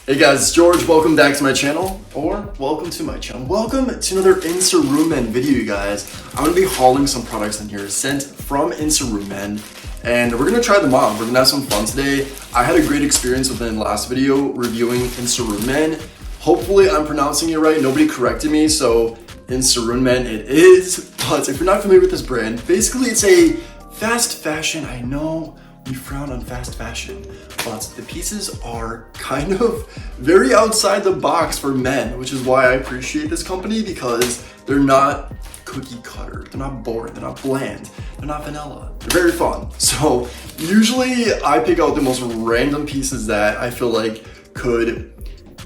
Hey guys, it's George. Welcome back to my channel, or welcome to my channel. Welcome to another Incerunmen video, you guys. I'm going to be hauling some products in here sent from Incerunmen, and we're going to try them on. We're going to have some fun today. I had a great experience with the last video reviewing Incerunmen. Hopefully I'm pronouncing it right. Nobody corrected me, so Incerunmen it is. But if you're not familiar with this brand, basically it's a fast fashion. I know we frown on fast fashion, but the pieces are kind of very outside the box for men, which is why I appreciate this company, because they're not cookie cutter, they're not boring, they're not bland, they're not vanilla, they're very fun. So usually I pick out the most random pieces that I feel like could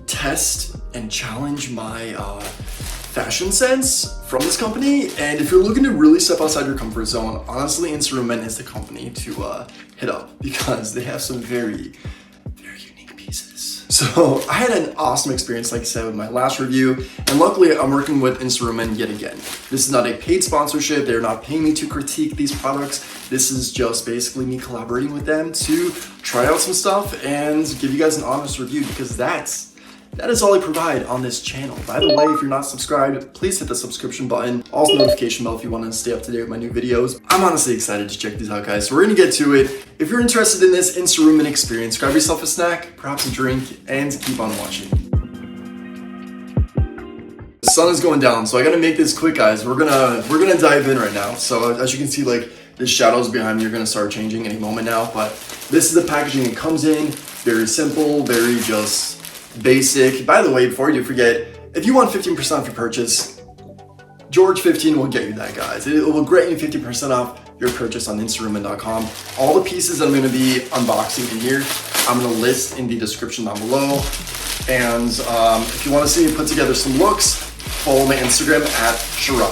test and challenge my fashion sense from this company. And if you're looking to really step outside your comfort zone, honestly, Incerunmen is the company to hit up, because they have some very unique pieces. So I had an awesome experience, like I said, with my last review, and luckily I'm working with Incerunmen yet again. This is not a paid sponsorship. They're not paying me to critique these products. This is just basically me collaborating with them to try out some stuff and give you guys an honest review, because that is all I provide on this channel. By the way, if you're not subscribed, please hit the subscription button. Also notification bell if you want to stay up to date with my new videos. I'm honestly excited to check these out, guys. So we're gonna get to it. If you're interested in this Incerunmen experience, grab yourself a snack, perhaps a drink, and keep on watching. The sun is going down, so I gotta make this quick, guys. We're gonna dive in right now. So as you can see, like, the shadows behind me are gonna start changing any moment now, but this is the packaging it comes in. Very simple, very just basic. By the way, before I do forget, if you want 15% off your purchase, George15 will get you that, guys. It will grant you 50% off your purchase on Incerunmen.com. All the pieces that I'm going to be unboxing in here, I'm going to list in the description down below. And if you want to see me put together some looks, follow my Instagram at Schirra.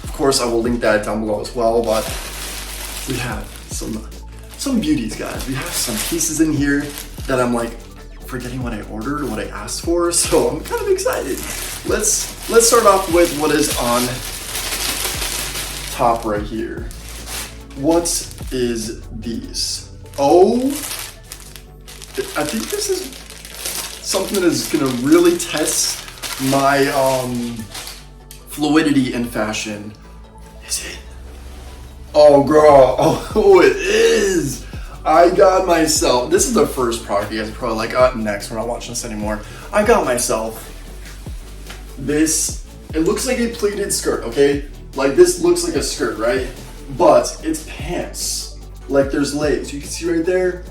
Of course, I will link that down below as well. But we have some beauties, guys. We have some pieces in here that I'm like forgetting what I ordered or what I asked for, so I'm kind of excited. Let's start off with what is on top right here. What is these? Oh, I think this is something that is gonna really test my fluidity in fashion. Is it? Oh girl, oh it is. I got myself, this is the first product you guys are probably like, next, we're not watching this anymore. I got myself this, it looks like a pleated skirt, okay? Like, this looks like a skirt, right? But it's pants. Like, there's legs, you can see right there.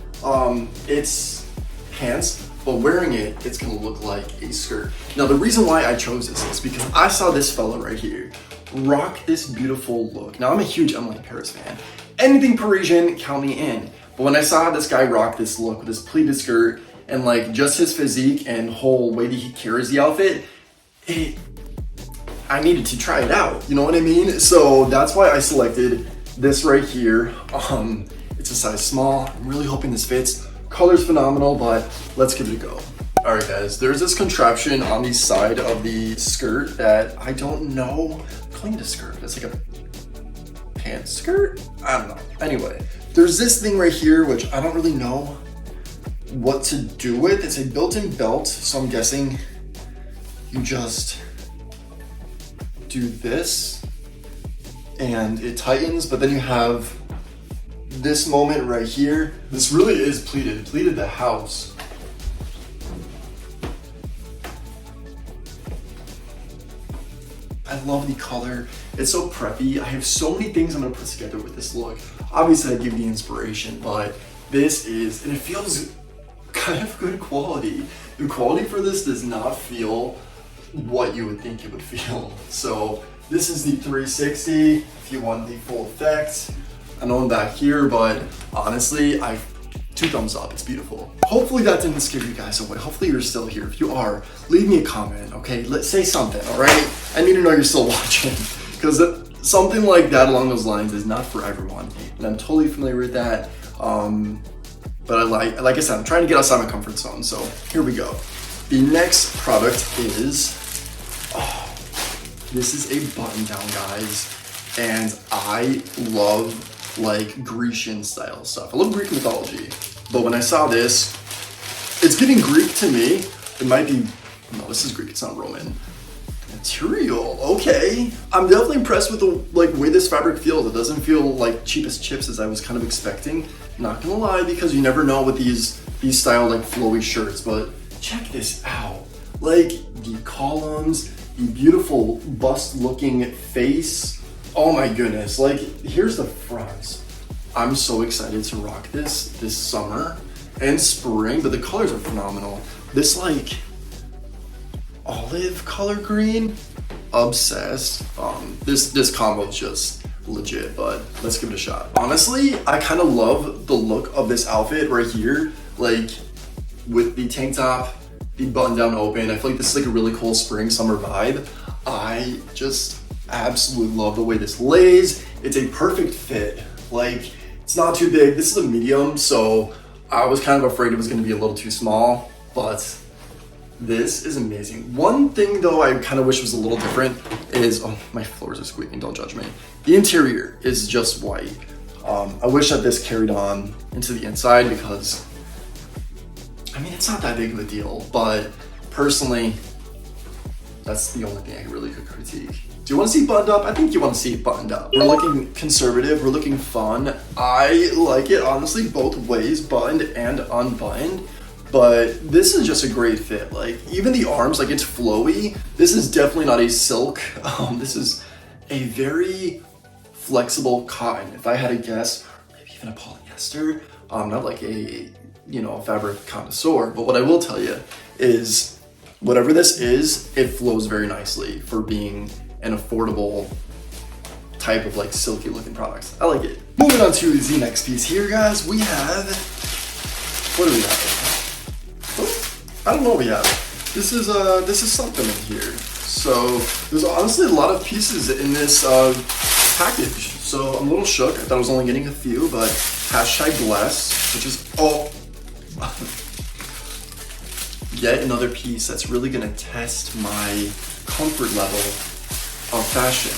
It's pants, but wearing it, it's gonna look like a skirt. Now, the reason why I chose this is because I saw this fella right here rock this beautiful look. Now, I'm a huge Emily in Paris fan. Anything Parisian, count me in. But when I saw this guy rock this look with this pleated skirt and like just his physique and whole way that he carries the outfit, I needed to try it out, you know what I mean? So that's why I selected this right here. It's a size small. I'm really hoping this fits. Color's phenomenal, but let's give it a go. All right, guys, there's this contraption on the side of the skirt that I don't know. I'm calling it a skirt. It's like a pants skirt? I don't know. Anyway, there's this thing right here, which I don't really know what to do with. It's a built-in belt, so I'm guessing you just do this and it tightens, but then you have this moment right here. This really is pleated. Pleated the house. I love the color. It's so preppy. I have so many things I'm gonna put together with this look. Obviously, I give the inspiration, but this is, and it feels kind of good quality. The quality for this does not feel what you would think it would feel. So this is the 360. If you want the full effect, I know I'm back here, but honestly, 2 thumbs up. It's beautiful. Hopefully that didn't scare you guys away. Hopefully you're still here. If you are, leave me a comment, okay? Let's say something, all right? I need to know you're still watching, because something like that along those lines is not for everyone, and I'm totally familiar with that. But like I said, I'm trying to get outside my comfort zone. So here we go. The next product is, this is a button down, guys, and I love like Grecian style stuff. I love Greek mythology, but when I saw this, It's giving Greek to me. It might be, no, this is Greek, it's not Roman. Material, okay. I'm definitely impressed with the way this fabric feels. It doesn't feel like cheap as chips as I was kind of expecting. Not gonna lie, because you never know with these style like flowy shirts, but check this out. Like the columns, the beautiful bust looking face. Oh my goodness, like here's the front. I'm so excited to rock this summer and spring, but the colors are phenomenal. This like olive color green, obsessed. This combo is just legit, but let's give it a shot. Honestly, I kind of love the look of this outfit right here, like with the tank top, the button down open. I feel like this is like a really cool spring summer vibe. I just absolutely love the way this lays. It's a perfect fit. Like it's not too big. This is a medium, so I was kind of afraid it was going to be a little too small, but this is amazing. One thing though I kind of wish was a little different is, oh, my floors are squeaking, don't judge me. The interior is just white. I wish that this carried on into the inside because, I mean, it's not that big of a deal, but personally, that's the only thing I really could critique. Do you want to see it buttoned up? I think you want to see it buttoned up. We're looking conservative, we're looking fun. I like it, honestly, both ways, buttoned and unbuttoned. But this is just a great fit. Like even the arms, like it's flowy. This is definitely not a silk. This is a very flexible cotton. If I had to guess, maybe even a polyester. Not like a, fabric connoisseur, but what I will tell you is whatever this is, it flows very nicely for being an affordable type of like silky looking products. I like it. Moving on to the next piece here, guys. We have, what do we have? I don't know what we have. This is something in here. So there's honestly a lot of pieces in this package. So I'm a little shook. I thought I was only getting a few, but #bless, which is yet another piece that's really gonna test my comfort level of fashion.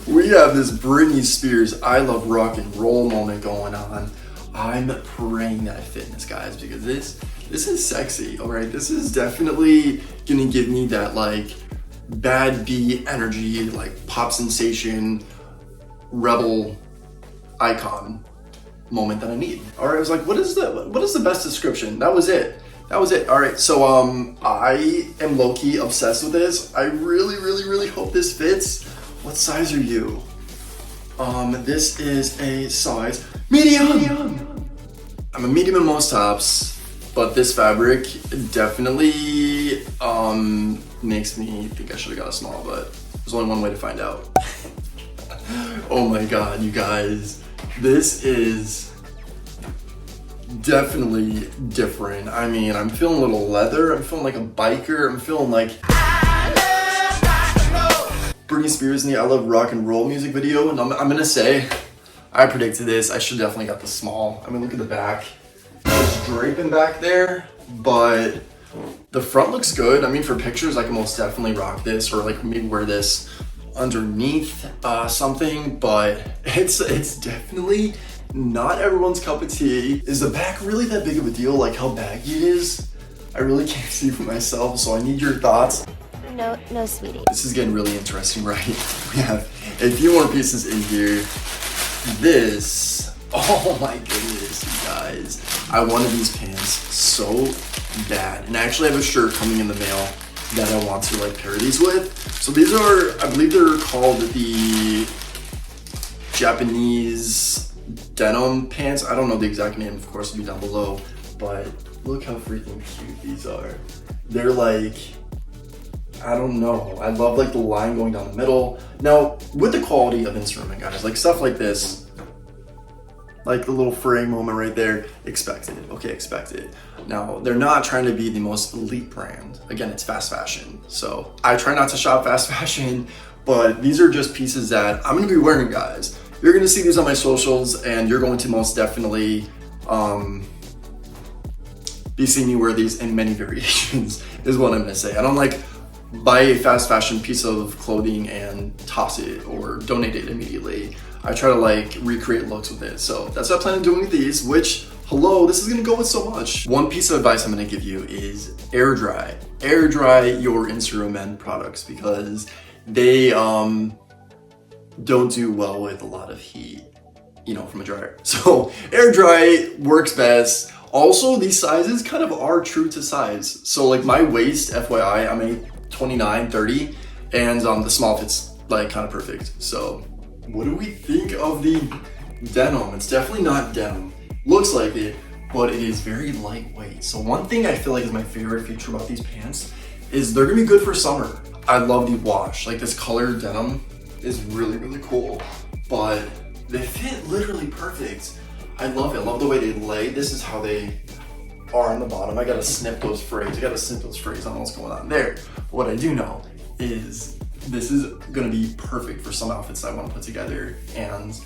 We have this Britney Spears I love rock and roll moment going on. I'm praying that I fit in this, guys, because this is sexy, all right? This is definitely gonna give me that like bad B energy, like pop sensation, rebel icon moment that I need. All right, I was like, what is the best description? That was it. All right, so I am low-key obsessed with this. I really hope this fits. What size are you? This is a size medium. I'm a medium in most tops, but this fabric definitely makes me think I should have got a small, but there's only one way to find out. Oh my god, you guys, this is definitely different. I mean, I'm feeling a little leather, I'm feeling like a biker, I'm feeling like Britney Spears in the I Love Rock and Roll music video, and I'm gonna say, I predicted this. I should definitely got the small. I mean, look at the back. It's draping back there, but the front looks good. I mean, for pictures, I can most definitely rock this, or like maybe wear this underneath something, but it's definitely not everyone's cup of tea. Is the back really that big of a deal? Like how baggy it is? I really can't see for myself, so I need your thoughts. No, sweetie. This is getting really interesting, right? We have a few more pieces in here. This, oh my goodness, you guys. I wanted these pants so bad. And I actually have a shirt coming in the mail that I want to like pair these with. So these are, I believe they're called the Japanese denim pants. I don't know the exact name, of course, it'll be down below. But look how freaking cute these are. They're like, I don't know. I love like the line going down the middle. Now, with the quality of Incerunmen, guys, like stuff like this, like the little fraying moment right there, expect it. Okay, expect it. Now, they're not trying to be the most elite brand. Again, it's fast fashion. So I try not to shop fast fashion, but these are just pieces that I'm gonna be wearing, guys. You're gonna see these on my socials, and you're going to most definitely be seeing me wear these in many variations, is what I'm gonna say. I don't like buy a fast fashion piece of clothing and toss it or donate it immediately. I try to like recreate looks with it. So that's what I plan on doing with these, which hello, this is gonna go with so much. One piece of advice I'm gonna give you is air dry. Air dry your Incerunmen products because they don't do well with a lot of heat, you know, from a dryer. So air dry works best. Also, these sizes kind of are true to size. So like my waist, FYI, I'm a 29, 30, and the small fits like kind of perfect. So what do we think of the denim? It's definitely not denim. Looks like it, but it is very lightweight. So one thing I feel like is my favorite feature about these pants is they're gonna be good for summer. I love the wash. Like this color denim is really, really cool, but they fit literally perfect. I love it. I love the way they lay. This is how they are on the bottom. I gotta snip those frays. I don't know what's going on there. But what I do know is this is gonna be perfect for some outfits I wanna put together, and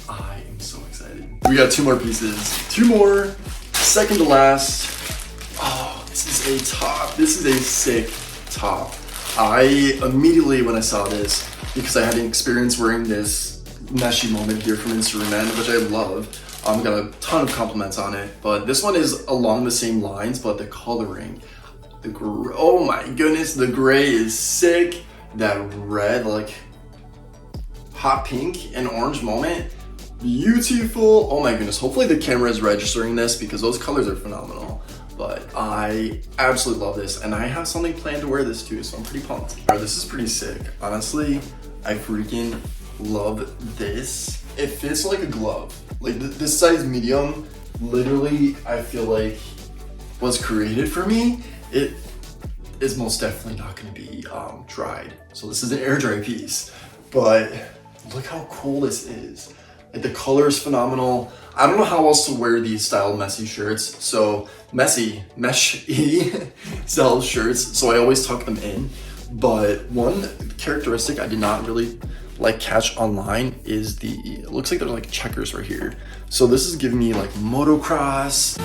I am so excited. We got two more pieces. Two more, second to last. Oh, this is a top. This is a sick top. I immediately, when I saw this, because I had an experience wearing this meshy moment here from Incerunmen, which I love. Got a ton of compliments on it, but this one is along the same lines, but the coloring, oh my goodness, the gray is sick. That red, like hot pink and orange moment, beautiful. Oh my goodness, hopefully the camera is registering this because those colors are phenomenal. But I absolutely love this, and I have something planned to wear this too, so I'm pretty pumped. All right, this is pretty sick. Honestly, I freaking love this. It fits like a glove. Like this size medium, literally, I feel like was created for me. It is most definitely not gonna be dried. So this is an air dry piece, but look how cool this is. Like the color is phenomenal. I don't know how else to wear these style messy shirts. So meshy style shirts. So I always tuck them in. But one characteristic I did not really like catch online is it looks like there's like checkers right here. So this is giving me like motocross.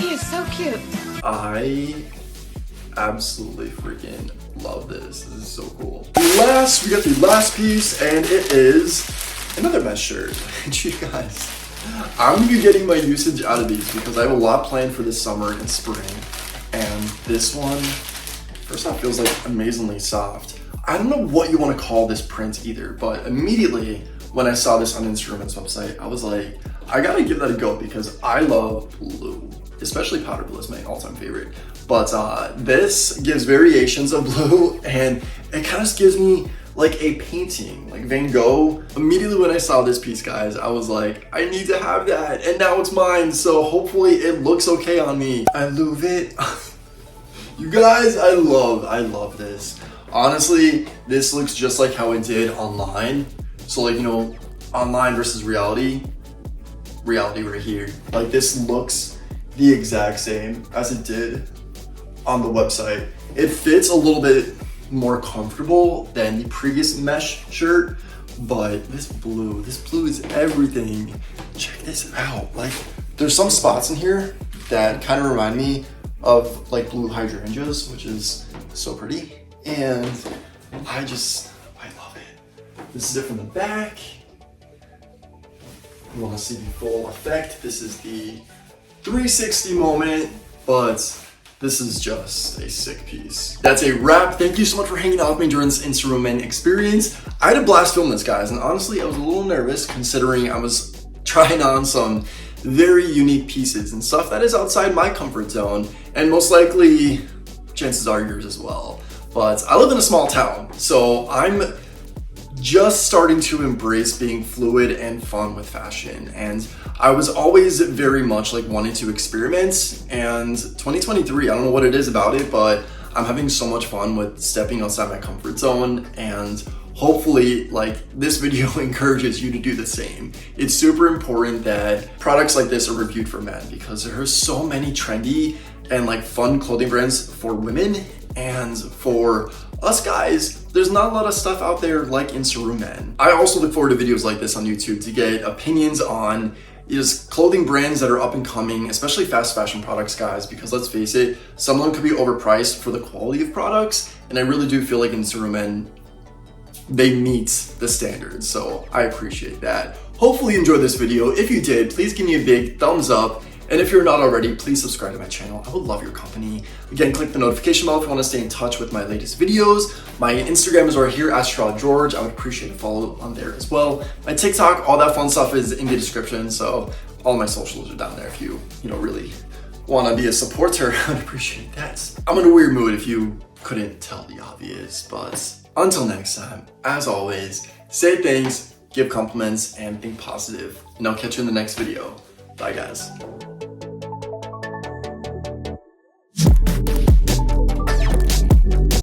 He is so cute. I absolutely freaking love this. This is so cool. Last, we got the last piece, and it is another mesh shirt. You guys, I'm gonna be getting my usage out of these because I have a lot planned for this summer and spring. And this one, first off, feels like amazingly soft. I don't know what you want to call this print either, but immediately when I saw this on Incerunmen's website, I was like, I gotta give that a go because I love blue, especially powder blue is my all-time favorite. But this gives variations of blue, and it kind of gives me like a painting, like Van Gogh. Immediately when I saw this piece, guys, I was like, I need to have that, and now it's mine, so hopefully it looks okay on me. I love it. You guys, I love this. Honestly, this looks just like how it did online. So like, you know, online versus reality right here. Like this looks the exact same as it did on the website. It fits a little bit more comfortable than the previous mesh shirt, but this blue is everything. Check this out. Like there's some spots in here that kind of remind me of like blue hydrangeas, which is so pretty. And I love it. This is it from the back. You want to see the full effect. This is the 360 moment, but this is just a sick piece. That's a wrap. Thank you so much for hanging out with me during this Incerunmen experience. I had a blast filming this, guys, and honestly, I was a little nervous considering I was trying on some very unique pieces and stuff that is outside my comfort zone, and most likely, chances are yours as well. But I live in a small town, so I'm just starting to embrace being fluid and fun with fashion. And I was always very much like wanting to experiment, and 2023, I don't know what it is about it, but I'm having so much fun with stepping outside my comfort zone, and hopefully like this video encourages you to do the same. It's super important that products like this are reviewed for men because there are so many trendy and like fun clothing brands for women, and for us guys, there's not a lot of stuff out there like Incerunmen. I also look forward to videos like this on YouTube to get opinions on just clothing brands that are up and coming, especially fast fashion products, guys, because let's face it, some of them could be overpriced for the quality of products, and I really do feel like Incerunmen, they meet the standards, so I appreciate that. Hopefully you enjoyed this video. If you did, please give me a big thumbs up, And if you're not already, please subscribe to my channel. I would love your company. Again, click the notification bell if you want to stay in touch with my latest videos. My Instagram is right here, @StrawGeorge. I would appreciate a follow on there as well. My TikTok, all that fun stuff is in the description. So all my socials are down there if you really want to be a supporter. I'd appreciate that. I'm in a weird mood if you couldn't tell the obvious, but until next time, as always, say things, give compliments, and think positive. And I'll catch you in the next video. Bye guys.